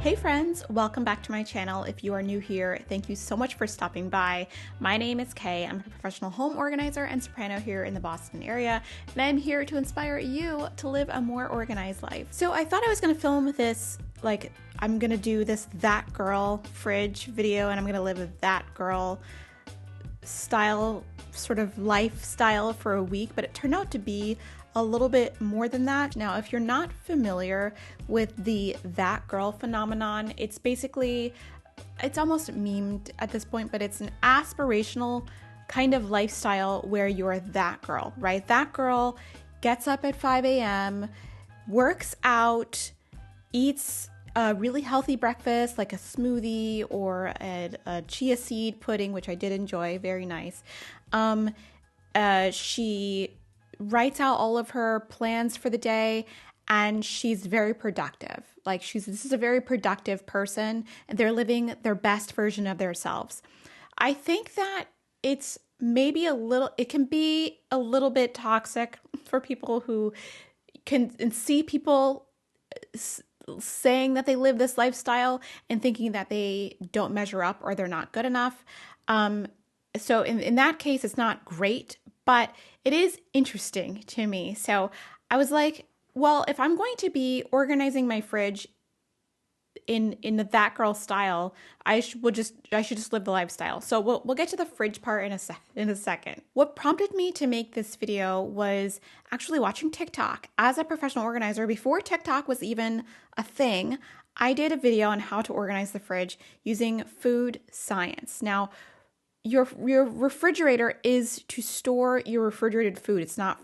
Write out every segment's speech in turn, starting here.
Hey friends, welcome back to my channel. If you are new here, thank you so much for stopping by. My name is Kay. I'm a professional home organizer and soprano here in the Boston area, and I'm here to inspire you to live a more organized life. So I thought I was gonna film this, I'm gonna do this that girl fridge video, and I'm gonna live a that girl style, sort of lifestyle for a week, but it turned out to be a little bit more than that. Now, if you're not familiar with the that girl phenomenon, it's almost memed at this point, but it's an aspirational kind of lifestyle where you're that girl, right? That girl gets up at 5 a.m., works out, eats a really healthy breakfast like a smoothie or a chia seed pudding, which I did enjoy, very nice. She writes out all of her plans for the day, and she's very productive. This is a very productive person, and they're living their best version of themselves. I think that it can be a little bit toxic for people who can see people saying that they live this lifestyle and thinking that they don't measure up or they're not good enough. So in that case, it's not great, but it is interesting to me. So I was like, well, if I'm going to be organizing my fridge in the that girl style, I should just live the lifestyle. So we'll get to the fridge part in a second. What prompted me to make this video was actually watching TikTok. As a professional organizer, before TikTok was even a thing, I did a video on how to organize the fridge using food science. Now, your refrigerator is to store your refrigerated food. It's not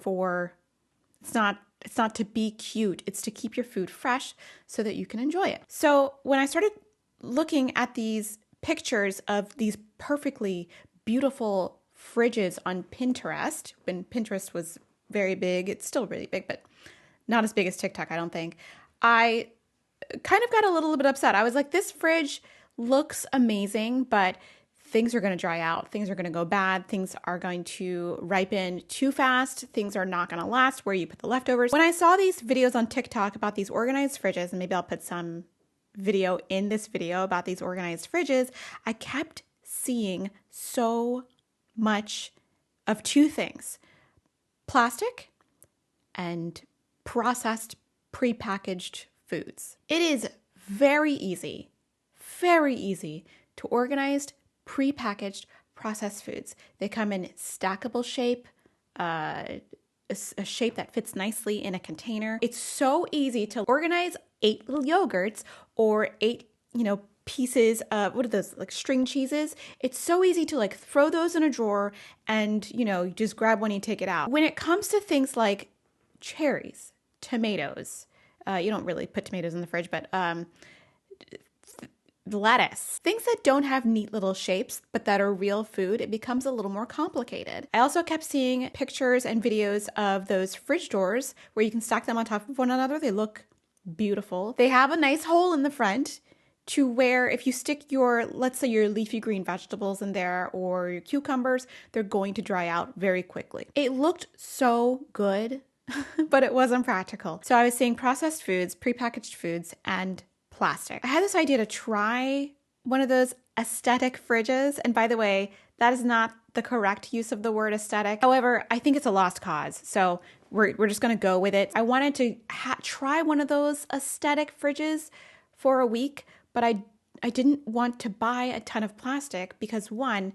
to be cute. It's to keep your food fresh so that you can enjoy it. So when I started looking at these pictures of these perfectly beautiful fridges on Pinterest, when Pinterest was very big, it's still really big, but not as big as TikTok, I don't think, I kind of got a little bit upset. I was like, this fridge looks amazing, but things are going to dry out. Things are going to go bad. Things are going to ripen too fast. Things are not going to last where you put the leftovers. When I saw these videos on TikTok about these organized fridges, and maybe I'll put some video in this video about these organized fridges, I kept seeing so much of two things: plastic and processed, prepackaged foods. It is very easy to organize prepackaged processed foods. They come in stackable shape, a shape that fits nicely in a container. It's so easy to organize 8 little yogurts or 8, pieces of, what are those, like string cheeses? It's so easy to throw those in a drawer and, you just grab one and take it out. When it comes to things like cherries, tomatoes, you don't really put tomatoes in the fridge, but lettuce, things that don't have neat little shapes but that are real food, it becomes a little more complicated. I also kept seeing pictures and videos of those fridge doors where you can stack them on top of one another. They look beautiful. They have a nice hole in the front to where if you stick let's say your leafy green vegetables in there or your cucumbers, they're going to dry out very quickly. It looked so good, but it wasn't practical. So I was seeing processed foods, prepackaged foods, and plastic. I had this idea to try one of those aesthetic fridges. And by the way, that is not the correct use of the word aesthetic. However, I think it's a lost cause. So we're just going to go with it. I wanted to try one of those aesthetic fridges for a week, but I didn't want to buy a ton of plastic because one,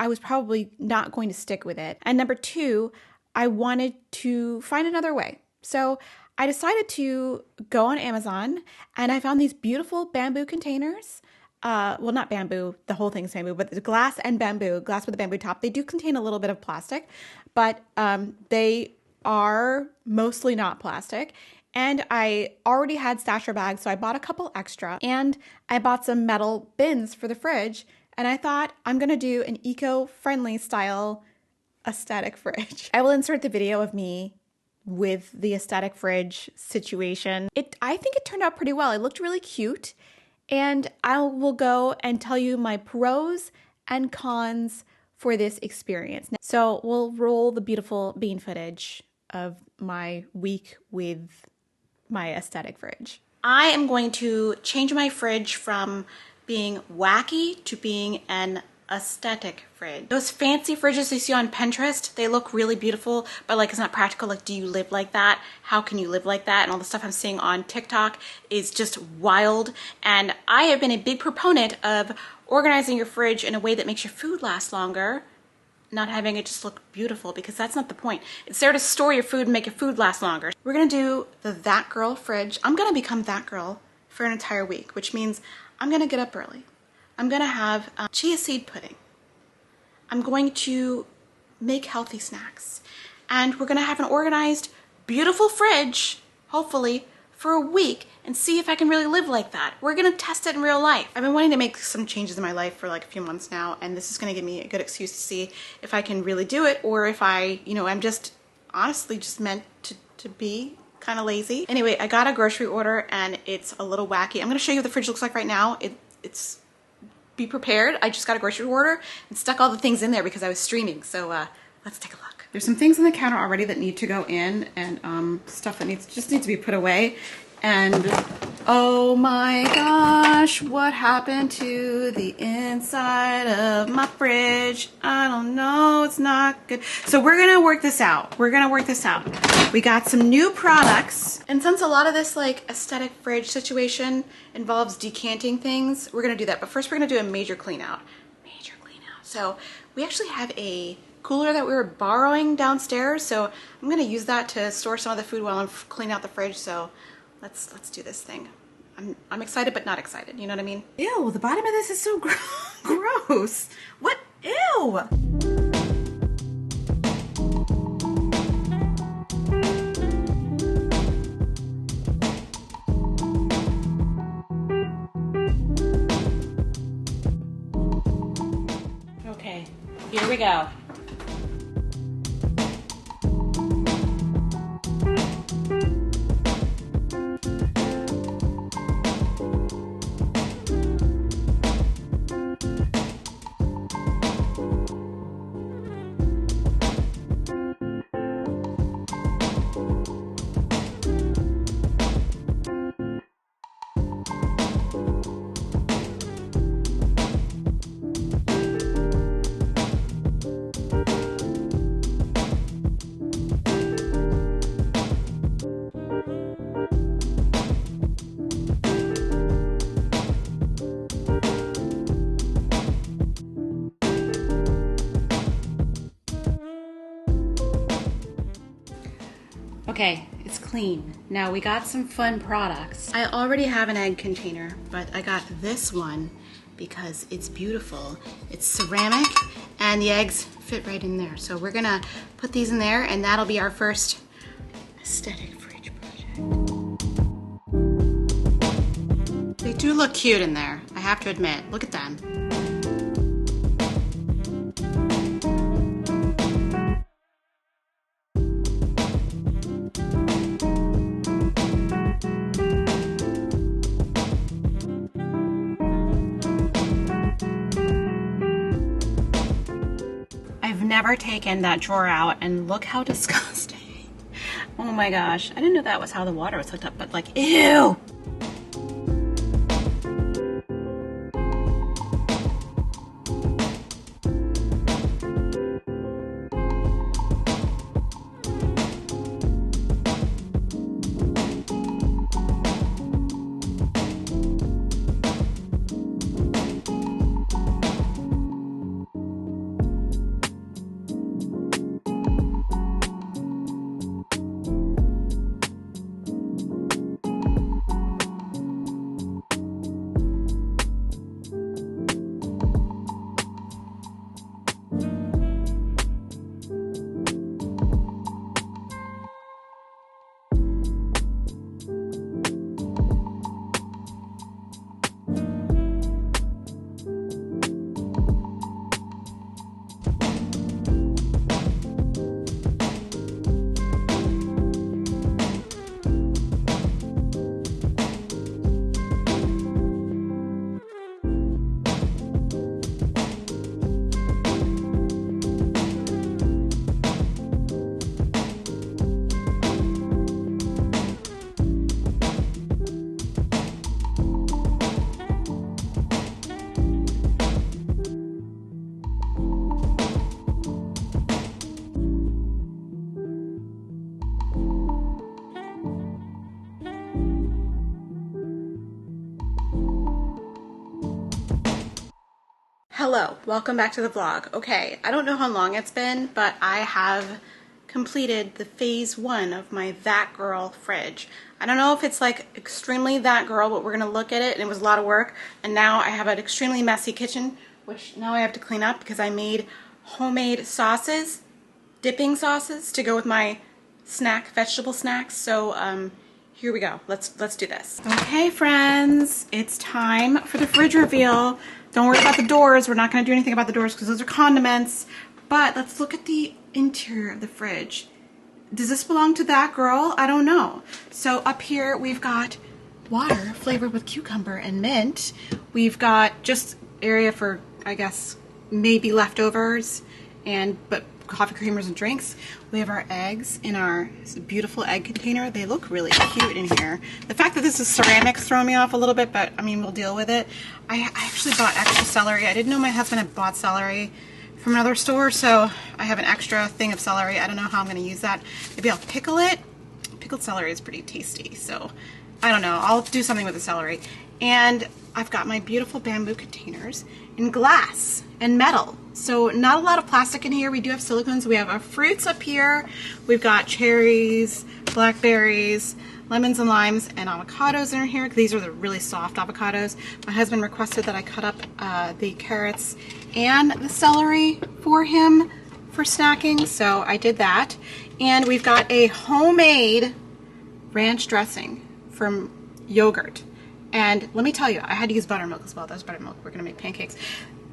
I was probably not going to stick with it. And number two, I wanted to find another way. So I decided to go on Amazon, and I found these beautiful bamboo containers. Well, not bamboo, the whole thing's bamboo, but the glass with a bamboo top. They do contain a little bit of plastic, but they are mostly not plastic. And I already had stasher bags, so I bought a couple extra, and I bought some metal bins for the fridge, and I thought I'm going to do an eco-friendly style aesthetic fridge. I will insert the video of me with the aesthetic fridge situation. I think it turned out pretty well. It looked really cute, and I will go and tell you my pros and cons for this experience. So we'll roll the beautiful bean footage of my week with my aesthetic fridge. I am going to change my fridge from being wacky to being an aesthetic fridge. Those fancy fridges you see on Pinterest, they look really beautiful, but like it's not practical. Like, do you live like that? How can you live like that? And all the stuff I'm seeing on TikTok is just wild. And I have been a big proponent of organizing your fridge in a way that makes your food last longer, not having it just look beautiful, because that's not the point. It's there to store your food and make your food last longer. We're gonna do the That Girl fridge. I'm gonna become that girl for an entire week, which means I'm gonna get up early. I'm gonna have chia seed pudding. I'm going to make healthy snacks. And we're gonna have an organized, beautiful fridge, hopefully, for a week and see if I can really live like that. We're gonna test it in real life. I've been wanting to make some changes in my life for like a few months now, and this is gonna give me a good excuse to see if I can really do it, or if I, I'm just honestly just meant to be kind of lazy. Anyway, I got a grocery order and it's a little wacky. I'm gonna show you what the fridge looks like right now. It's be prepared. I just got a grocery order and stuck all the things in there because I was streaming. So let's take a look. There's some things on the counter already that need to go in, and stuff that just needs to be put away. And oh my gosh, what happened to the inside of my fridge? I don't know, it's not good. So we're gonna work this out. We got some new products. And since a lot of this like aesthetic fridge situation involves decanting things, we're gonna do that. But first we're gonna do a major clean out. So we actually have a cooler that we were borrowing downstairs. So I'm gonna use that to store some of the food while I'm cleaning out the fridge. So let's do this thing. I'm excited, but not excited. You know what I mean? Ew, the bottom of this is so gross. What? Ew. Okay, here we go. Okay, it's clean. Now we got some fun products. I already have an egg container, but I got this one because it's beautiful. It's ceramic and the eggs fit right in there. So we're gonna put these in there, and that'll be our first aesthetic fridge project. They do look cute in there, I have to admit. Look at them. Never taken that drawer out, and look how disgusting. Oh my gosh, I didn't know that was how the water was hooked up, but like, ew. Hello, welcome back to the vlog. Okay, I don't know how long it's been, but I have completed the phase 1 of my That Girl fridge. I don't know if it's like extremely that girl, but we're gonna look at it, and it was a lot of work. And now I have an extremely messy kitchen, which now I have to clean up because I made homemade sauces, dipping sauces to go with my vegetable snacks. So here we go. Let's do this. Okay, friends, it's time for the fridge reveal. Don't worry about the doors. We're not going to do anything about the doors because those are condiments. But let's look at the interior of the fridge. Does this belong to That Girl? I don't know. So up here we've got water flavored with cucumber and mint. We've got just area for, I guess, maybe leftovers, but coffee creamers and drinks. We have our eggs in our beautiful egg container. They look really cute in here. The fact that this is ceramic throws me off a little bit, but I mean, we'll deal with it. I actually bought extra celery. I didn't know my husband had bought celery from another store, so I have an extra thing of celery. I don't know how I'm going to use that. Maybe I'll pickle it. Pickled celery is pretty tasty, so I don't know. I'll do something with the celery. And I've got my beautiful bamboo containers in glass and metal. So not a lot of plastic in here. We do have silicones. We have our fruits up here. We've got cherries, blackberries, lemons and limes, and avocados in here. These are the really soft avocados. My husband requested that I cut up the carrots and the celery for him for snacking, so I did that. And we've got a homemade ranch dressing from yogurt. And let me tell you, I had to use buttermilk as well. That's buttermilk. We're gonna make pancakes.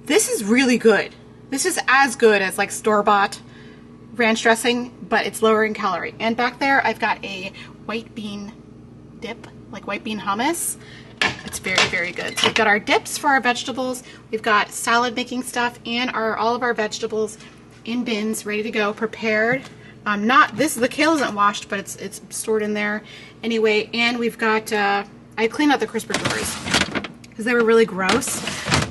This is really good. This is as good as like store-bought ranch dressing, but it's lower in calorie. And back there, I've got a white bean dip, like white bean hummus. It's very, very good. So we've got our dips for our vegetables. We've got salad making stuff and all of our vegetables in bins, ready to go, prepared. The kale isn't washed, but it's stored in there anyway. And we've got, I cleaned out the crisper drawers because they were really gross,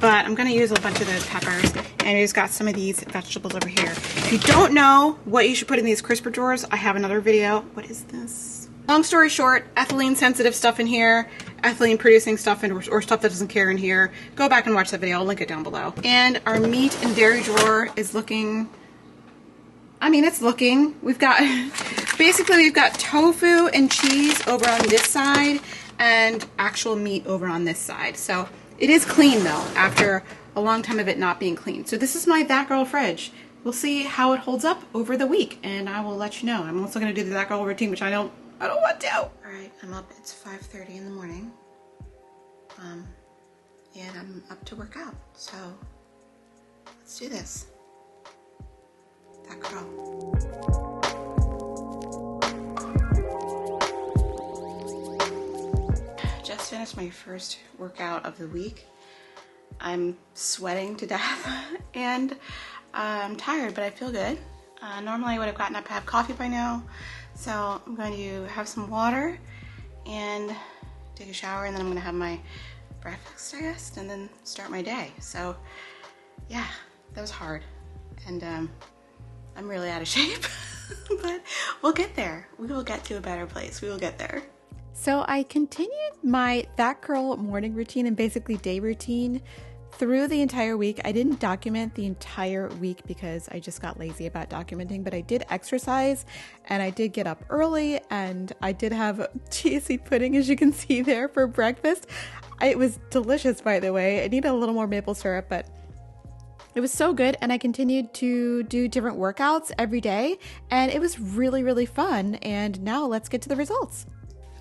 but I'm going to use a bunch of those peppers, and I just got some of these vegetables over here. If you don't know what you should put in these crisper drawers, I have another video. What is this? Long story short, ethylene sensitive stuff in here, ethylene producing stuff or stuff that doesn't care in here. Go back and watch that video. I'll link it down below. And our meat and dairy drawer is looking, we've got, basically we've got tofu and cheese over on this side and actual meat over on this side. So it is clean though, after a long time of it not being clean. So this is my That Girl fridge. We'll see how it holds up over the week, and I will let you know. I'm also gonna do the That Girl routine, which I don't want to. All right, I'm up, it's 5:30 in the morning. And I'm up to work out, so let's do this. That Girl. Just finished my first workout of the week. I'm sweating to death and I'm tired, but I feel good. Normally I would have gotten up to have coffee by now, so I'm going to have some water and take a shower, and then I'm going to have my breakfast, I guess, and then start my day. So yeah, that was hard, and I'm really out of shape, but we'll get there. We will get to a better place. We will get there. So I continued my That Girl morning routine and basically day routine through the entire week. I didn't document the entire week because I just got lazy about documenting, but I did exercise and I did get up early, and I did have chia seed pudding, as you can see there, for breakfast. It was delicious, by the way. I need a little more maple syrup, but it was so good. And I continued to do different workouts every day, and it was really, really fun. And now let's get to the results.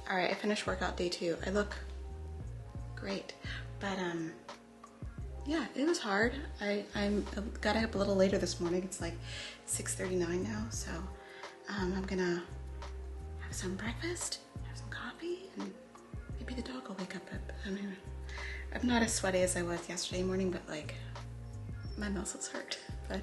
All right, I finished workout day 2. I look great, but yeah, it was hard. I got up a little later this morning. It's like 6:39 now, so I'm gonna have some breakfast, have some coffee, and maybe the dog will wake up. I'm not as sweaty as I was yesterday morning, but like my muscles hurt, but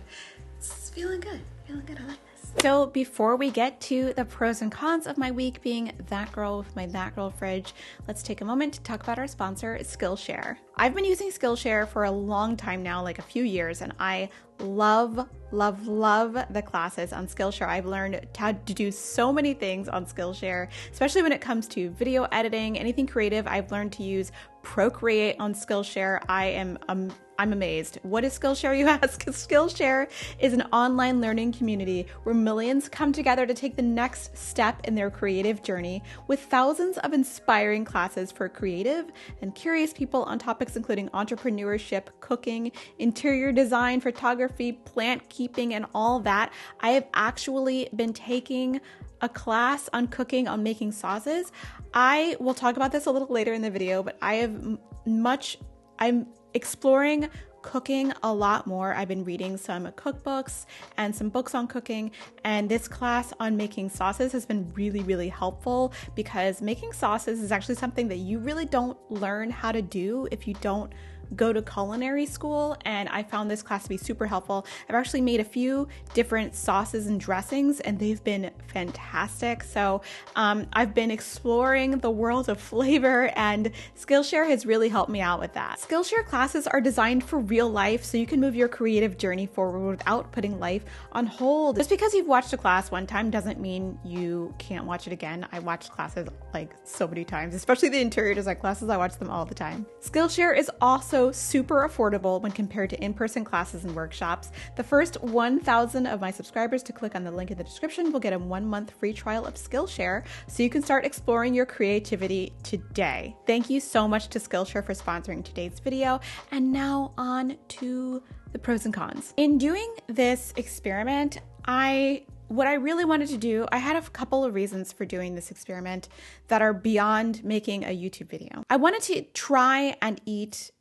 it's feeling good. Feeling good. I like this. So before we get to the pros and cons of my week being That Girl with my That Girl fridge, let's take a moment to talk about our sponsor, Skillshare. I've been using Skillshare for a long time now, like a few years, and I love the classes on Skillshare. I've learned how to do so many things on Skillshare, especially when it comes to video editing, anything creative. I've learned to use Procreate on Skillshare. I am I'm amazed. What is Skillshare, you ask? Skillshare is an online learning community where millions come together to take the next step in their creative journey, with thousands of inspiring classes for creative and curious people on topics including entrepreneurship, cooking, interior design, photography, plant keeping, and all that. I have actually been taking a class on cooking, on making sauces. I will talk about this a little later in the video, but I'm exploring cooking a lot more. I've been reading some cookbooks and some books on cooking, and this class on making sauces has been really, really helpful, because making sauces is actually something that you really don't learn how to do if you don't go to culinary school, and I found this class to be super helpful. I've actually made a few different sauces and dressings, and they've been fantastic. So I've been exploring the world of flavor, and Skillshare has really helped me out with that. Skillshare classes are designed for real life, so you can move your creative journey forward without putting life on hold. Just because you've watched a class one time doesn't mean you can't watch it again. I watched classes like so many times, especially the interior design classes. I watch them all the time. Skillshare is also super affordable when compared to in-person classes and workshops. The first 1,000 of my subscribers to click on the link in the description will get a 1-month free trial of Skillshare, so you can start exploring your creativity today. Thank you so much to Skillshare for sponsoring today's video. And now on to the pros and cons. In doing this experiment, what I really wanted to do, I had a couple of reasons for doing this experiment that are beyond making a YouTube video. I wanted to try and eat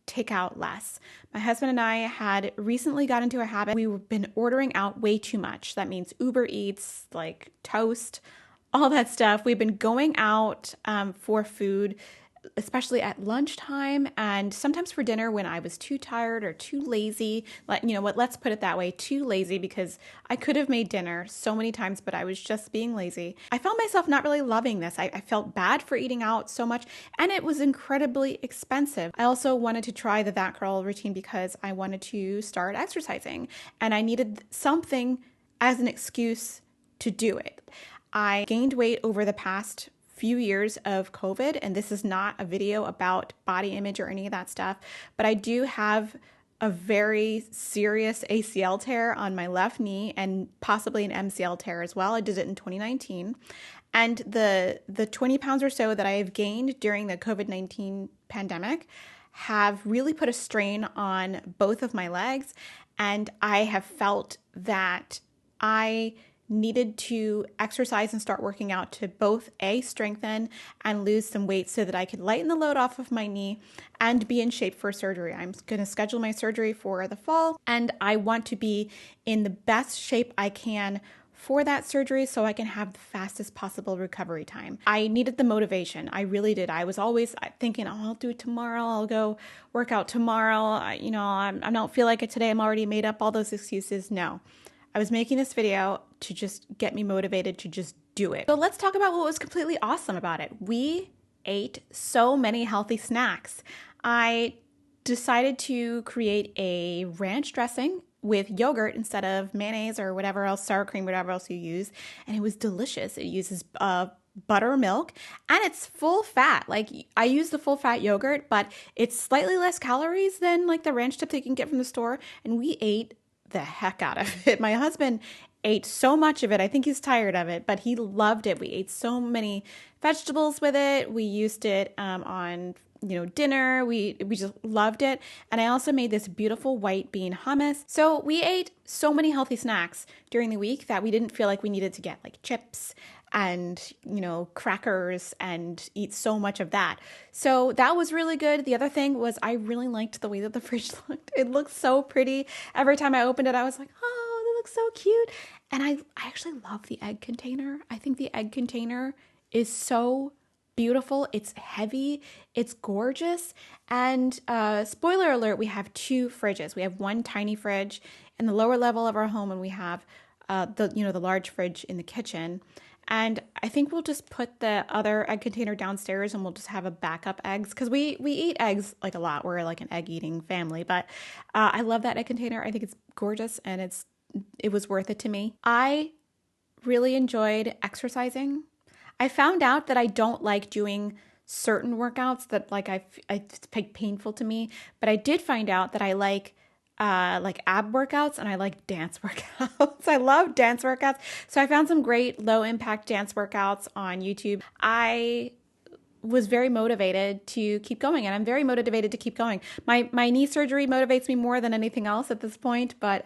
takeout less. My husband and I had recently got into a habit. We've been ordering out way too much. That means Uber Eats, like toast, all that stuff. We've been going out for food, especially at lunchtime, and sometimes for dinner when I was too tired or too lazy. You know what, let's put it that way, too lazy, because I could have made dinner so many times, but I was just being lazy. I found myself not really loving this. I felt bad for eating out so much, and it was incredibly expensive. I also wanted to try the That Girl routine because I wanted to start exercising, and I needed something as an excuse to do it. I gained weight over the past few years of COVID, and this is not a video about body image or any of that stuff, but I do have a very serious ACL tear on my left knee and possibly an MCL tear as well. I did it in 2019. And the 20 pounds or so that I have gained during the COVID-19 pandemic have really put a strain on both of my legs, and I have felt that I needed to exercise and start working out to both strengthen and lose some weight so that I could lighten the load off of my knee and be in shape for surgery. I'm going to schedule my surgery for the fall, and I want to be in the best shape I can for that surgery so I can have the fastest possible recovery time. I needed the motivation. I really did. I was always thinking, oh, I'll do it tomorrow. I'll go work out tomorrow. I don't feel like it today. I'm already made up all those excuses. No. I was making this video to just get me motivated to just do it. So let's talk about what was completely awesome about it. We ate so many healthy snacks. I decided to create a ranch dressing with yogurt instead of mayonnaise or whatever else, sour cream, whatever else you use. And it was delicious. It uses buttermilk, and it's full fat. Like, I use the full fat yogurt, but it's slightly less calories than like the ranch dip that you can get from the store. And we ate the heck out of it. My husband ate so much of it. I think he's tired of it, but he loved it. We ate so many vegetables with it. We used it on dinner. We just loved it. And I also made this beautiful white bean hummus. So we ate so many healthy snacks during the week that we didn't feel like we needed to get like chips and crackers and eat so much of that. So that was really good. The other thing was I really liked the way that the fridge looked. It looked so pretty. Every time I opened it, I was like, oh, it looks so cute. And I actually love the egg container. I think the egg container is so beautiful. It's heavy. It's gorgeous. And spoiler alert, we have two fridges. We have one tiny fridge in the lower level of our home, and we have the large fridge in the kitchen. And I think we'll just put the other egg container downstairs, and we'll just have a backup eggs, because we eat eggs like a lot. We're like an egg eating family, but I love that egg container. I think it's gorgeous, and it was worth it to me. I really enjoyed exercising. I found out that I don't like doing certain workouts that like it's painful to me, but I did find out that I like ab workouts and I like dance workouts. I love dance workouts. So I found some great low impact dance workouts on YouTube. I was very motivated to keep going, and I'm very motivated to keep going. My knee surgery motivates me more than anything else at this point, but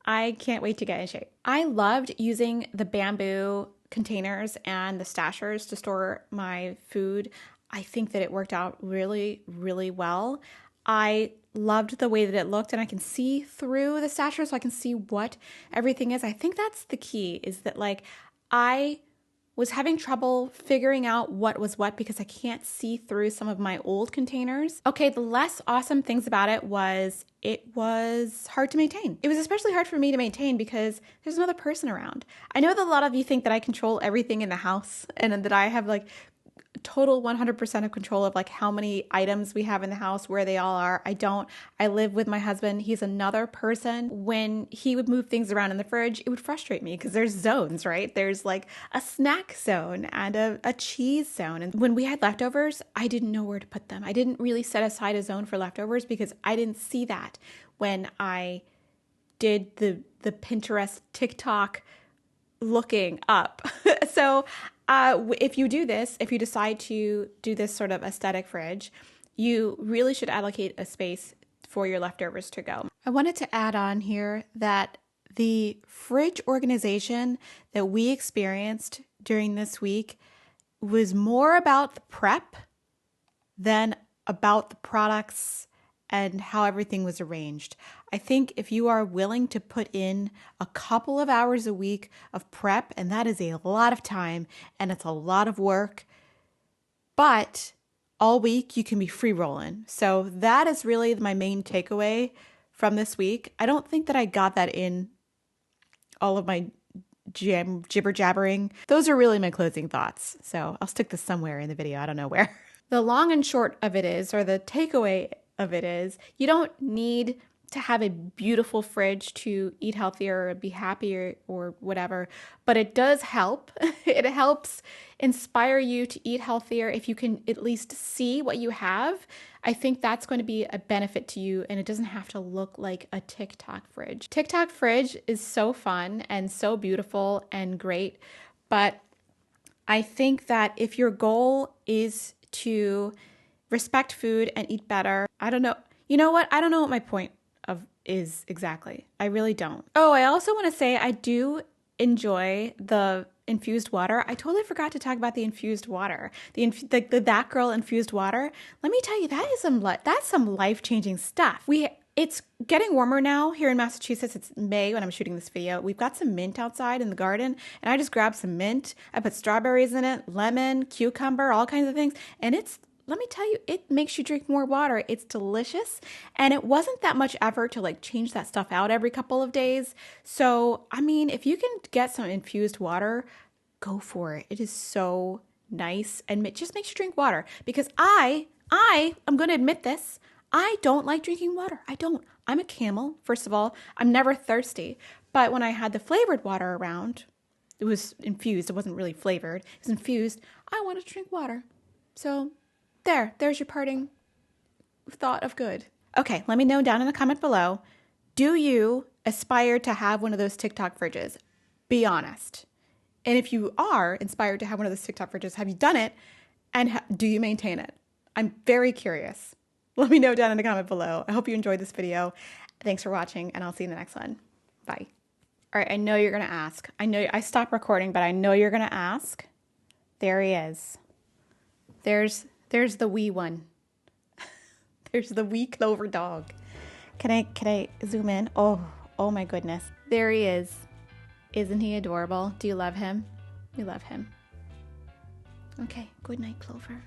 I can't wait to get in shape. I loved using the bamboo containers and the stashers to store my food. I think that it worked out really, really well. I loved the way that it looked, and I can see through the stasher, so I can see what everything is. I think that's the key, is that like I was having trouble figuring out what was what because I can't see through some of my old containers. Okay, the less awesome things about it was hard to maintain. It was especially hard for me to maintain because there's another person around. I know that a lot of you think that I control everything in the house and that I have like total 100% of control of like how many items we have in the house, where they all are. I don't. I live with my husband. He's another person. When he would move things around in the fridge, it would frustrate me because there's zones, right? There's like a snack zone and a cheese zone. And when we had leftovers, I didn't know where to put them. I didn't really set aside a zone for leftovers because I didn't see that when I did the Pinterest, TikTok looking up. So if you do this, if you decide to do this sort of aesthetic fridge, you really should allocate a space for your leftovers to go. I wanted to add on here that the fridge organization that we experienced during this week was more about the prep than about the products and how everything was arranged. I think if you are willing to put in a couple of hours a week of prep, and that is a lot of time and it's a lot of work, but all week you can be free rolling. So that is really my main takeaway from this week. I don't think that I got that in all of my jibber jabbering. Those are really my closing thoughts. So I'll stick this somewhere in the video. I don't know where. The long and short of it is, or the takeaway of it is, you don't need to have a beautiful fridge to eat healthier or be happier or whatever, but it does help. It helps inspire you to eat healthier if you can at least see what you have. I think that's going to be a benefit to you, and it doesn't have to look like a TikTok fridge. TikTok fridge is so fun and so beautiful and great, but I think that if your goal is to respect food and eat better, I don't know. You know what? I don't know what my point of is exactly. I really don't. Oh, I also want to say I do enjoy the infused water. I totally forgot to talk about the infused water. The That Girl infused water. Let me tell you, that's some life-changing stuff. It's getting warmer now here in Massachusetts. It's May when I'm shooting this video. We've got some mint outside in the garden, and I just grabbed some mint. I put strawberries in it, lemon, cucumber, all kinds of things, and let me tell you, it makes you drink more water. It's delicious. And it wasn't that much effort to like change that stuff out every couple of days. So, I mean, if you can get some infused water, go for it. It is so nice and it just makes you drink water, because I'm going to admit this. I don't like drinking water. I don't. I'm a camel, first of all. I'm never thirsty. But when I had the flavored water around, it was infused. It wasn't really flavored. It was infused. I wanted to drink water. So there's your parting thought of good. Okay, let me know down in the comment below. Do you aspire to have one of those TikTok fridges? Be honest. And if you are inspired to have one of those TikTok fridges, have you done it? And do you maintain it? I'm very curious. Let me know down in the comment below. I hope you enjoyed this video. Thanks for watching, and I'll see you in the next one. Bye. All right, I know you're going to ask. I know I stopped recording, but I know you're going to ask. There he is. There's the wee one. There's the wee Clover dog. Can I zoom in? Oh my goodness. There he is. Isn't he adorable? Do you love him? We love him. Okay, good night, Clover.